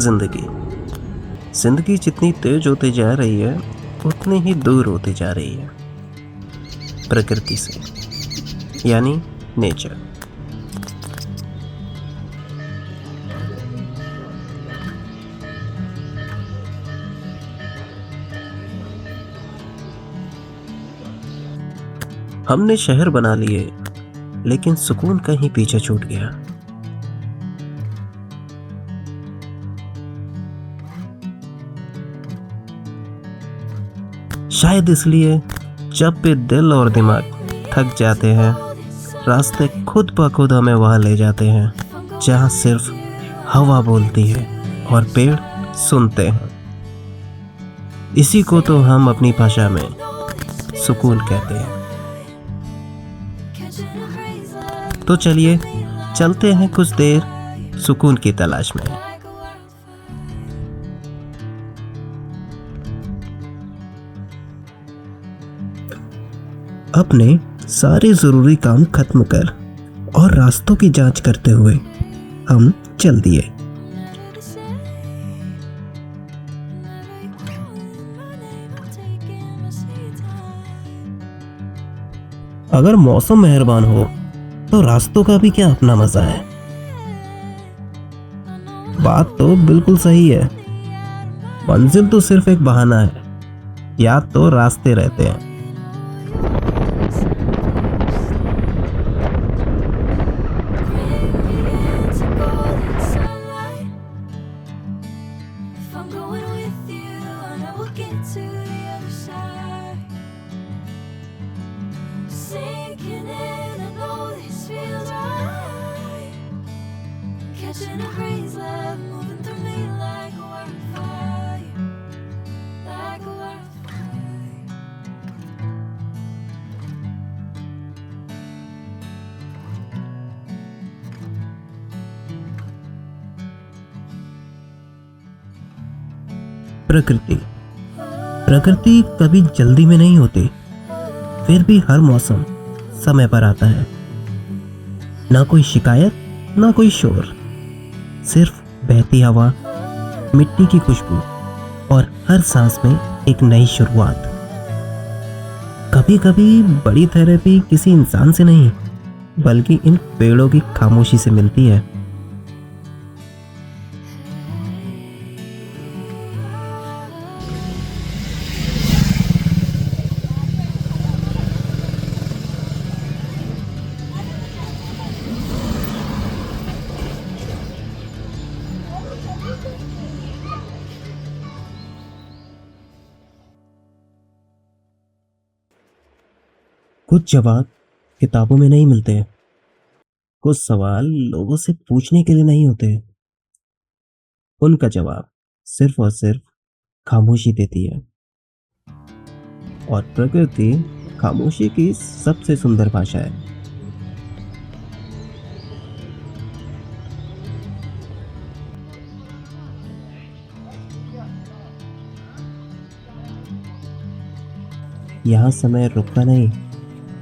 जिंदगी जिंदगी जितनी तेज होती जा रही है उतनी ही दूर होती जा रही है प्रकृति से, यानी नेचर। हमने शहर बना लिए लेकिन सुकून कहीं पीछे छूट गया। शायद इसलिए जब भी दिल और दिमाग थक जाते हैं, रास्ते खुद ब खुद हमें वहां ले जाते हैं जहां सिर्फ हवा बोलती है और पेड़ सुनते हैं। इसी को तो हम अपनी भाषा में सुकून कहते हैं। तो चलिए चलते हैं कुछ देर सुकून की तलाश में। अपने सारे जरूरी काम खत्म कर और रास्तों की जांच करते हुए हम चल दिए। अगर मौसम मेहरबान हो तो रास्तों का भी क्या अपना मजा है। बात तो बिल्कुल सही है। मंजिल तो सिर्फ एक बहाना है, याद तो रास्ते रहते हैं। Catching a breeze, love moving through me like a wildfire, like a wildfire. प्रकृति कभी जल्दी में नहीं होती, फिर भी हर मौसम समय पर आता है। ना कोई शिकायत, ना कोई शोर, सिर्फ बहती हवा, मिट्टी की खुशबू और हर सांस में एक नई शुरुआत। कभी कभी बड़ी थेरेपी किसी इंसान से नहीं बल्कि इन पेड़ों की खामोशी से मिलती है। कुछ जवाब किताबों में नहीं मिलते, कुछ सवाल लोगों से पूछने के लिए नहीं होते, उनका जवाब सिर्फ और सिर्फ खामोशी देती है। और प्रकृति खामोशी की सबसे सुंदर भाषा है। यहाँ समय रुकता नहीं,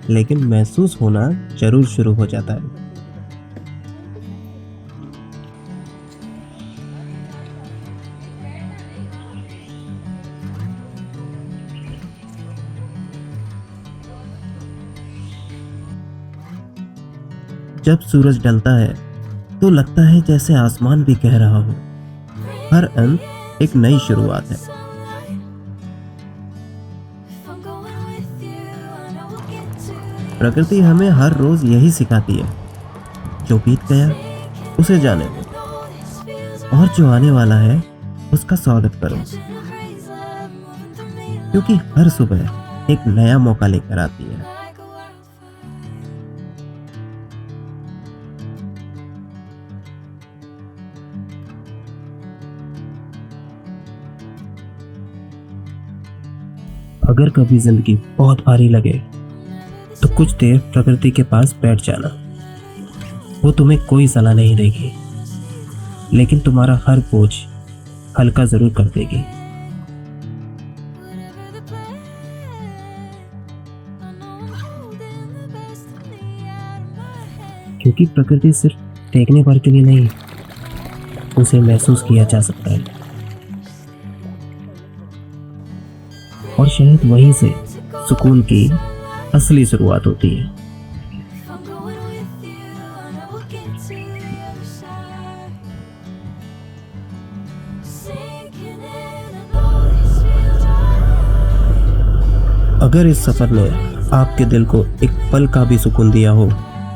लेकिन महसूस होना जरूर शुरू हो जाता है। जब सूरज ढलता है तो लगता है जैसे आसमान भी कह रहा हो, हर अंत एक नई शुरुआत है। प्रकृति हमें हर रोज यही सिखाती है, जो बीत गया उसे जाने दो और जो आने वाला है उसका स्वागत करो, क्योंकि हर सुबह एक नया मौका लेकर आती है। अगर कभी जिंदगी बहुत भारी लगे तो कुछ देर प्रकृति के पास बैठ जाना। वो तुम्हें कोई सलाह नहीं देगी, लेकिन तुम्हारा हर बोझ हल्का जरूर कर देगी। क्योंकि प्रकृति सिर्फ देखने भर के लिए नहीं, उसे महसूस किया जा सकता है। और शायद वहीं से सुकून की असली शुरुआत होती है। If I'm going with you, I know we'll get to the other side. Sinking in, I know this feels right. अगर इस सफर ने आपके दिल को एक पल का भी सुकून दिया हो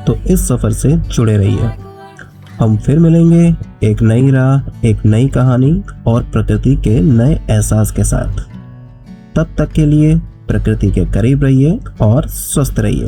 तो इस सफर से जुड़े रहिए। हम फिर मिलेंगे एक नई राह, एक नई कहानी और प्रकृति के नए एहसास के साथ। तब तक के लिए प्रकृति के करीब रहिए और स्वस्थ रहिए।